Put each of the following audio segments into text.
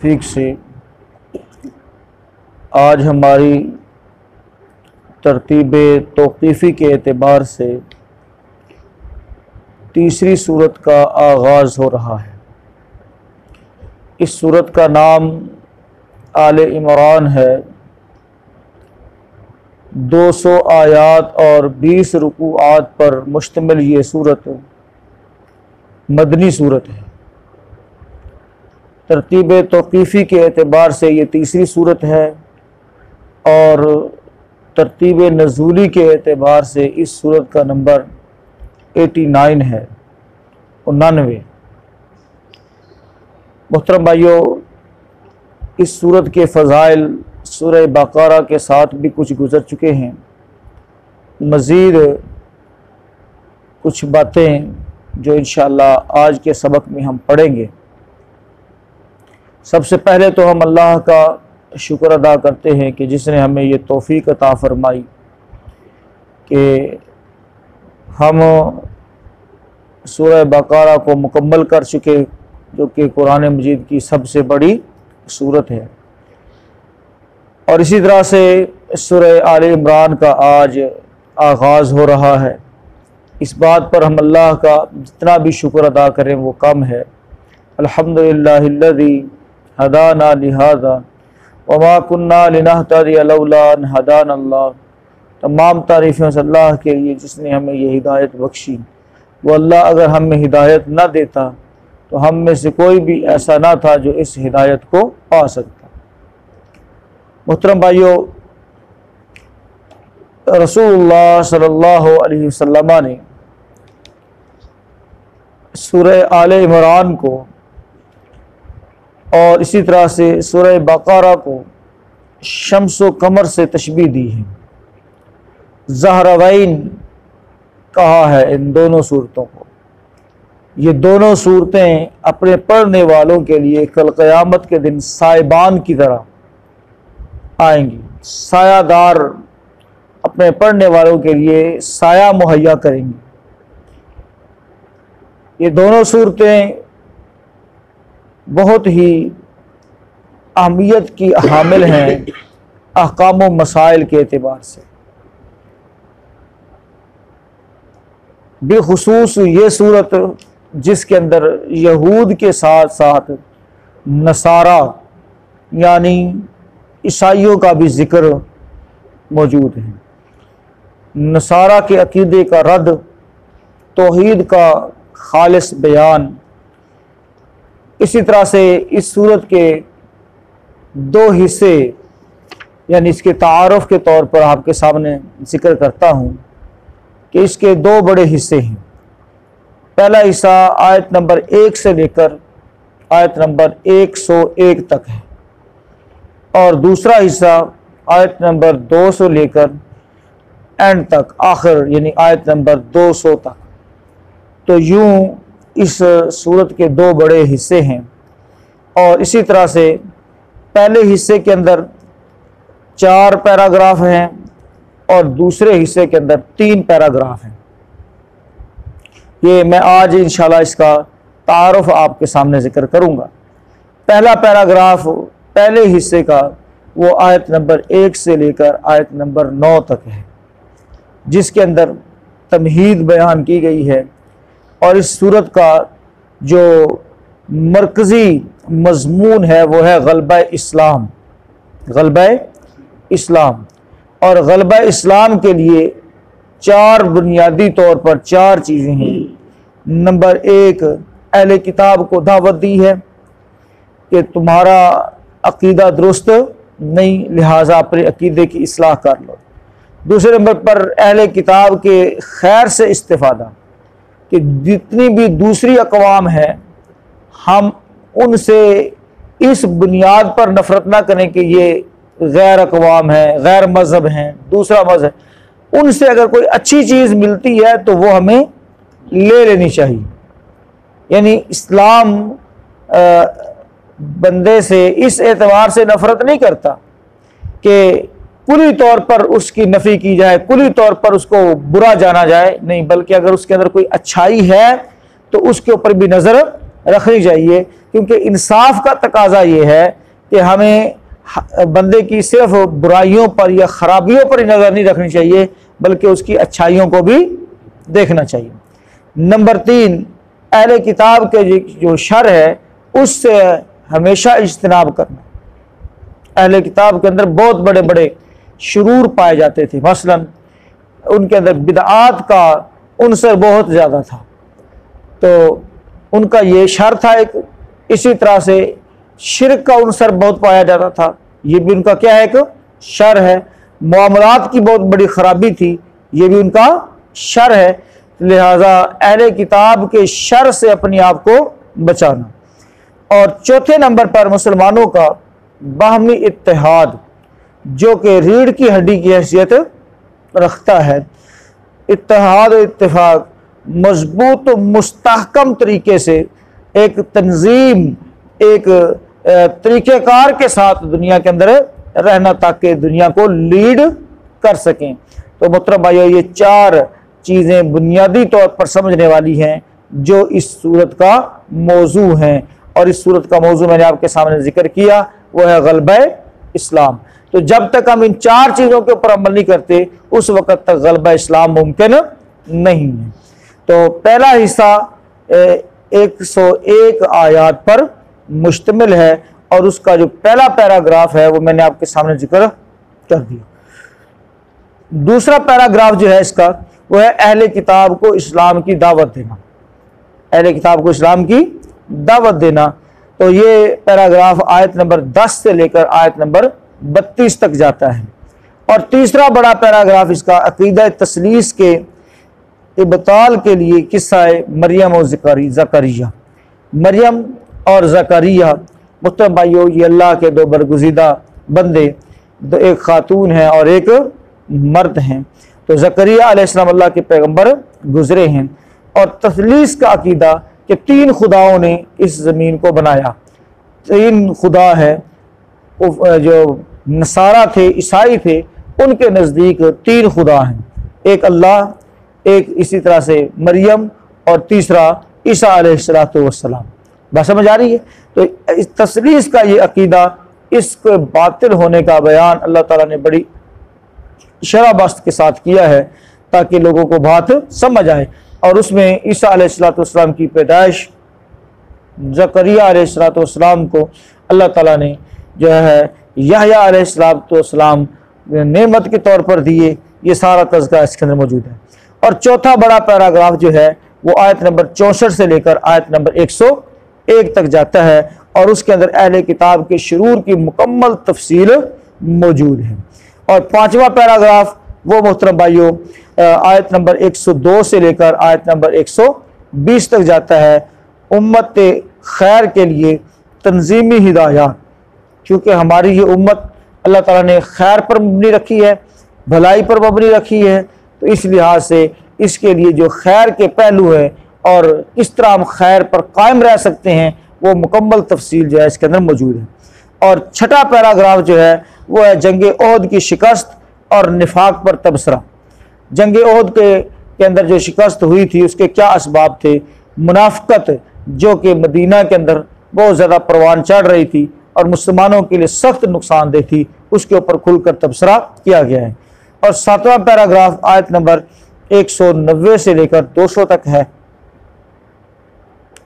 तौफीक से आज हमारी तरतीब तौक़ीफ़ी के एतबार से तीसरी सूरत का आगाज़ हो रहा है। इस सूरत का नाम आले इमरान है। 200 आयात और 20 रुकूआत पर मुश्तमिल ये सूरत मदनी सूरत है। तरतीब तौक़ीफ़ी के एतबार से ये तीसरी सूरत है और तरतीब नज़ूली के एतबार से इस सूरत का नंबर 89 है, 99। मोहतरम भाइयों, इस सूरत के फ़ज़ाइल सूरह बक़रा के साथ भी कुछ गुज़र चुके हैं। मज़ीद कुछ बातें जो इंशाअल्लाह आज के सबक में हम पढ़ेंगे। सबसे पहले तो हम अल्लाह का शुक्र अदा करते हैं कि जिसने हमें ये तौफ़ीक़ अता फ़रमाई कि हम सूरह बक़रा को मुकम्मल कर चुके, जो कि कुरान मजीद की सबसे बड़ी सूरत है। और इसी तरह से सूरह आले इमरान का आज आगाज़ हो रहा है। इस बात पर हम अल्लाह का जितना भी शुक्र अदा करें वो कम है। अल्हम्दुलिल्लाहिल्लज़ी हदाना लिहाज़ा वमा कुन्ना लिनहतदिया लौला अन हदानल्लाह। तमाम तारीफ़ें उस अल्लाह के लिए जिसने हमें ये हिदायत बख्शी। वो अल्लाह अगर हमें हिदायत न देता तो हम में से कोई भी ऐसा ना था जो इस हिदायत को पा सकता। मोहतरम भाइयों, रसूलुल्लाह सल्लल्लाहु अलैहि वसल्लम ने सूरह आले इमरान को और इसी तरह से सूरह बक़रा को शम्स व कमर से तशबीह दी है। ज़हरवैन कहा है इन दोनों सूरतों को। ये दोनों सूरतें अपने पढ़ने वालों के लिए कल क़यामत के दिन साइबान की तरह आएंगी। सायादार अपने पढ़ने वालों के लिए साया मुहैया करेंगी। ये दोनों सूरतें बहुत ही अहमियत की हामिल हैं अहकाम व मसाइल के एतबार से। बेखुसूस ये सूरत जिसके अंदर यहूद के साथ साथ नसारा यानी ईसाइयों का भी ज़िक्र मौजूद है। नसारा के अकीदे का रद्द, तौहीद का खालिस बयान। इसी तरह से इस सूरत के दो हिस्से यानी इसके तारुफ के तौर पर आपके सामने ज़िक्र करता हूँ कि इसके दो बड़े हिस्से हैं। पहला हिस्सा आयत नंबर 1 से लेकर आयत नंबर 101 तक है और दूसरा हिस्सा आयत नंबर 2 से लेकर एंड तक, आखिर यानी आयत नंबर 200 तक। तो यूं इस सूरत के दो बड़े हिस्से हैं और इसी तरह से पहले हिस्से के अंदर 4 पैराग्राफ हैं और दूसरे हिस्से के अंदर 3 पैराग्राफ हैं। ये मैं आज इंशाल्लाह इसका तारुफ आपके सामने ज़िक्र करूँगा। पहला पैराग्राफ पहले हिस्से का वो आयत नंबर 1 से लेकर आयत नंबर 9 तक है, जिसके अंदर तमहीद बयान की गई है। और इस सूरत का जो मरकज़ी मज़मून है वो है ग़लबा इस्लाम। ग़लबा इस्लाम और ग़लबा इस्लाम के लिए 4 बुनियादी तौर पर 4 चीज़ें हैं। नंबर 1, अहले किताब को दावत दी है कि तुम्हारा अकीदा दुरुस्त नहीं, लिहाजा अपने अकीदे की इस्लाह कर लो। दूसरे नंबर पर अहले किताब के खैर से इस्तिफ़ादा कि जितनी भी दूसरी अक़वाम है हम उनसे इस बुनियाद पर नफ़रत ना करें कि ये गैर अक़वाम है, गैर मज़हब हैं, दूसरा मज़हब। उनसे अगर कोई अच्छी चीज़ मिलती है तो वो हमें ले लेनी चाहिए। यानी इस्लाम बंदे से इस एतबार से नफ़रत नहीं करता कि कुली तौर पर उसकी नफ़ी की जाए, कुली तौर पर उसको बुरा जाना जाए, नहीं, बल्कि अगर उसके अंदर कोई अच्छाई है तो उसके ऊपर भी नज़र रखनी चाहिए, क्योंकि इंसाफ का तकाजा ये है कि हमें बंदे की सिर्फ बुराइयों पर या खराबियों पर नज़र नहीं रखनी चाहिए, बल्कि उसकी अच्छाइयों को भी देखना चाहिए। नंबर 3, अहले किताब के जो शर है उससे हमेशा इज्तनाब करना। अहले किताब के अंदर बहुत बड़े बड़े शुरूर पाए जाते थे, मसलन उनके अंदर बिदआत का उनसर बहुत ज़्यादा था, तो उनका ये शर था एक। इसी तरह से शिरक का उनसर बहुत पाया जाता था, ये भी उनका क्या है, एक शर है। मामलात की बहुत बड़ी खराबी थी, ये भी उनका शर है। लिहाजा अहले किताब के शर से अपने आप को बचाना। और चौथे नंबर पर मुसलमानों का बाहमी इत्तेहाद, जो कि रीढ़ की हड्डी की हैसियत रखता है। इत्तेहाद और इत्तेफाक मजबूत और मुस्तहकम तरीके से एक तंजीम, एक तरीक़ेकार के साथ दुनिया के अंदर रहना, ताकि दुनिया को लीड कर सकें। तो मोहतरम भाइयों, ये 4 चीज़ें बुनियादी तौर पर समझने वाली हैं जो इस सूरत का मौजू हैं। और इस सूरत का मौजू मैंने आपके सामने जिक्र किया, वो है गलबा इस्लाम। तो जब तक हम इन 4 चीज़ों के ऊपर अमल नहीं करते, उस वक़्त तक गलबा इस्लाम मुमकिन नहीं है। तो पहला हिस्सा 101 आयात पर मुश्तमिल है, और उसका जो पहला पैराग्राफ है वो मैंने आपके सामने जिक्र कर दिया। दूसरा पैराग्राफ जो है इसका, वो है अहले किताब को इस्लाम की दावत देना। अहले किताब को इस्लाम की दावत देना। तो ये पैराग्राफ आयत नंबर 10 से लेकर आयत नंबर 32 तक जाता है। और तीसरा बड़ा पैराग्राफ इसका अकीदा तसलीस के इब्ताल के लिए किस्सा मरियम और ज़करिया। मरियम और ज़करिया, मुहतरम भाइयों, ये अल्लाह के 2 बरगुज़ीदा बंदे, एक खातून है और एक मर्द हैं। तो ज़करिया अलैहिस्सलाम अल्लाह के पैगंबर गुजरे हैं। और तसलीस का अकीदा कि 3 खुदाओं ने इस ज़मीन को बनाया। 3 खुदा है। जो नसारा थे, ईसाई थे, उनके नज़दीक 3 खुदा हैं, एक अल्लाह, एक इसी तरह से मरियम, और तीसरा ईसा अलैहिस्सलाम। बात समझ आ रही है? तो इस तसलीस का ये अकीदा, इसके बातिल होने का बयान अल्लाह ताला ने बड़ी शराबस्त के साथ किया है, ताकि लोगों को बात समझ आए। और उसमें ईसा अलैहिस्सलाम की पैदाइश, ज़करिया अलैहिस्सलाम को अल्लाह ताला ने जो है यहया अलैहिस्सलाम नेमत के तौर पर दिए, ये सारा तज़किरा इसके अंदर मौजूद है। और चौथा बड़ा पैराग्राफ जो है वो आयत नंबर 64 से लेकर आयत नंबर 101 तक जाता है, और उसके अंदर अहले किताब के शुरूर की मुकम्मल तफसील मौजूद है। और 5वां पैराग्राफ वो मोहतरम भाइयों आयत नंबर 102 से लेकर आयत नंबर 120 तक जाता है, उम्मत खैर के लिए तंजीमी हिदायत। क्योंकि हमारी ये उम्मत अल्लाह ताला ने खैर पर मबनी रखी है, भलाई पर मबनी रखी है, तो इस लिहाज से इसके लिए जो खैर के पहलू है और किस तरह हम खैर पर कायम रह सकते हैं, वो मुकम्मल तफसील जो है इसके अंदर मौजूद है। और 6ठा पैराग्राफ जो है वो है जंग ओहद की शिकस्त और निफाक पर तबसरा। जंग ओहद के अंदर जो शिकस्त हुई थी उसके क्या असबाब थे, मुनाफकत जो कि मदीना के अंदर बहुत ज़्यादा परवान चढ़ रही थी और मुसलमानों के लिए सख्त नुकसानदेह थी, उसके ऊपर खुलकर तबसरा किया गया है। और 7वां पैराग्राफ आयत नंबर 190 से लेकर 200 तक है,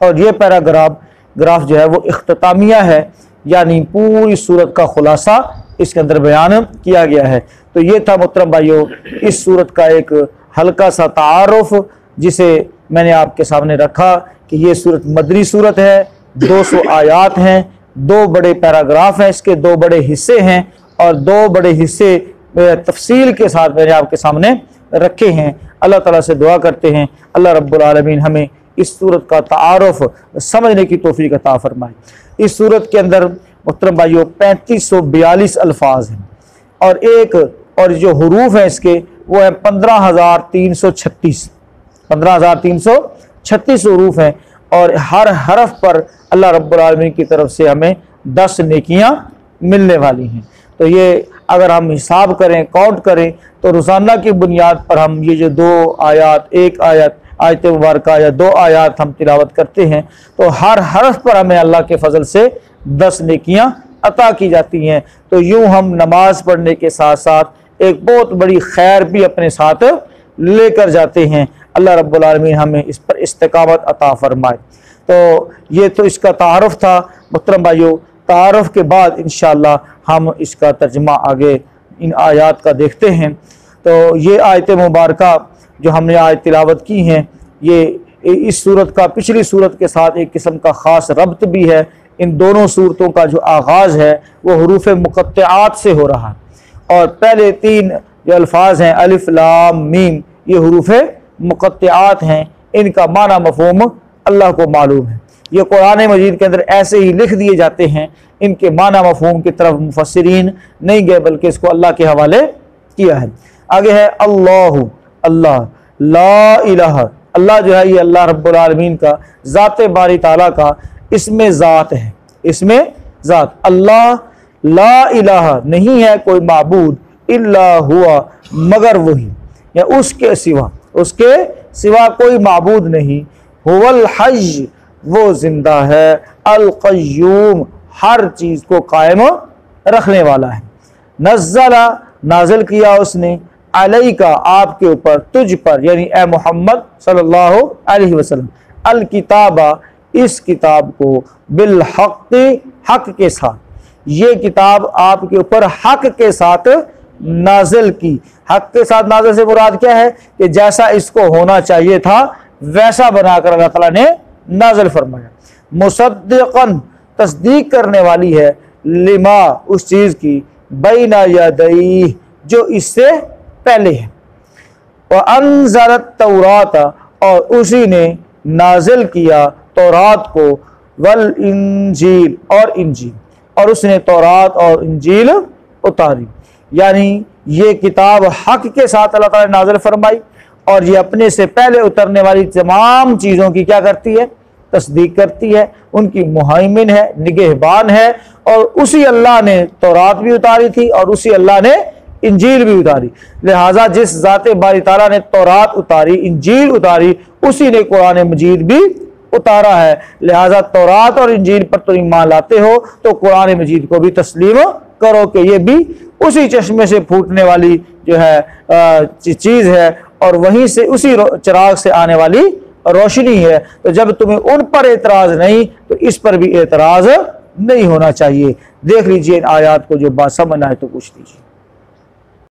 और ये पैराग्राफ जो है वो इख्तितामिया है, यानी पूरी सूरत का खुलासा इसके अंदर बयान किया गया है। तो ये था मोहतरम भाइयों इस सूरत का एक हल्का सा तारुफ, जिसे मैंने आपके सामने रखा कि ये सूरत मदनी सूरत है, 200 आयात हैं, 2 बड़े पैराग्राफ हैं, इसके 2 बड़े हिस्से हैं, और 2 बड़े हिस्से तफसील के साथ मैंने आपके सामने रखे हैं। अल्लाह ताला से दुआ करते हैं अल्लाह रब्बुल आलमीन हमें इस सूरत का तारुफ समझने की तौफीक अता फरमाए। इस सूरत के अंदर मुहतरम भाइयों 3542 अल्फाज हैं, और जो हुरूफ हैं इसके वो है 15,336 हुरूफ हैं, और हर हरफ पर अल्लाह रब्बुल आलमीन की तरफ से हमें 10 नेकियां मिलने वाली हैं। तो ये अगर हम हिसाब करें, काउंट करें, तो रोज़ाना की बुनियाद पर हम ये जो 2 आयत, 1 आयत आयत मुबारक या 2 आयात हम तिलावत करते हैं तो हर हरफ पर हमें अल्लाह के फजल से 10 नेकियां अता की जाती हैं। तो यूं हम नमाज पढ़ने के साथ साथ एक बहुत बड़ी खैर भी अपने साथ लेकर जाते हैं। अल्लाह रब्बुल आलमीन हमें इस पर इस्तिकामत अता फरमाए। तो ये तो इसका तारुफ था। मुहतरम भाइयों, तारुफ के बाद इंशाअल्लाह हम इसका तर्जुमा आगे इन आयात का देखते हैं। तो ये आयत मुबारक जो हमने आज तिलावत की हैं, ये इस सूरत का पिछली सूरत के साथ एक किस्म का ख़ास रब्त भी है। इन दोनों सूरतों का जो आगाज़ है वो हुरूफ मुक़त्तआत से हो रहा है और पहले 3 जो अल्फाज हैं अलिफ लाम मीम, ये हुरूफ मुक़त्तआत हैं। इनका माना मफ़हूम अल्लाह को मालूम है। ये कुरान मजीद के अंदर ऐसे ही लिख दिए जाते हैं, इनके माना मफ़हूम की तरफ मुफस्सिरीन नहीं गए बल्कि इसको अल्लाह के हवाले किया है। आगे है अल्लाहु, अल्लाह, ला इलाहा, अल्लाह जो है ये अल्लाह रब्बुल आलमीन का ज़ात बारी ताला का इसमें ज़ात है, इसमें ज़ात। अल्लाह, ला इलाहा, नहीं है कोई माबूद, इल्ला हुआ, मगर वही या उसके सिवा कोई माबूद नहीं। हुवल हय्य, वो जिंदा है, अल क़य्यूम, हर चीज़ को कायम रखने वाला है। नज़्ज़ला, नाजिल किया उसने, अलैका, आपके ऊपर, तुझ पर यानी ए मोहम्मद सल्लल्लाहु अलैहि वसल्लम, अल किताबा, इस किताब को, बिल हक़, हक़ के साथ, ये किताब आपके ऊपर हक़ के साथ नाजिल की। हक़ के साथ नाजिल से मुराद क्या है कि जैसा इसको होना चाहिए था वैसा बनाकर अल्लाह ताला ने नाजिल फरमाया। मुसद्दिक़न, तस्दीक करने वाली है, लिमा, उस चीज़ की, बैना यदैह, जो इससे पहले है। व अनज़लत तौरात, और उसी ने नाजिल किया तौरात को, वल इंजील, और इंजील, और उसने तौरात और इंजील उतारी। यानी ये किताब हक़ के साथ अल्लाह ताला ने नाजिल फरमाई और ये अपने से पहले उतरने वाली तमाम चीज़ों की क्या करती है, तस्दीक करती है, उनकी मुहैमिन है, निगहबान है। और उसी अल्लाह ने तौरात भी उतारी थी और उसी अल्लाह ने इंजील भी उतारी। लिहाजा जिस ज़ाते बारी ताला ने तौरात उतारी, इंजील उतारी, उसी ने कुरान मजीद भी उतारा है। लिहाजा तौरात और इंजील पर तुम ईमान लाते हो तो कुरान मजीद को भी तस्लीम करो कि ये भी उसी चश्मे से फूटने वाली जो है चीज़ है और वहीं से उसी चिराग से आने वाली रोशनी है। तो जब तुम्हें उन पर एतराज़ नहीं तो इस पर भी एतराज़ नहीं होना चाहिए। देख लीजिए इन आयात को, जो बात समझ आए तो पूछ लीजिए।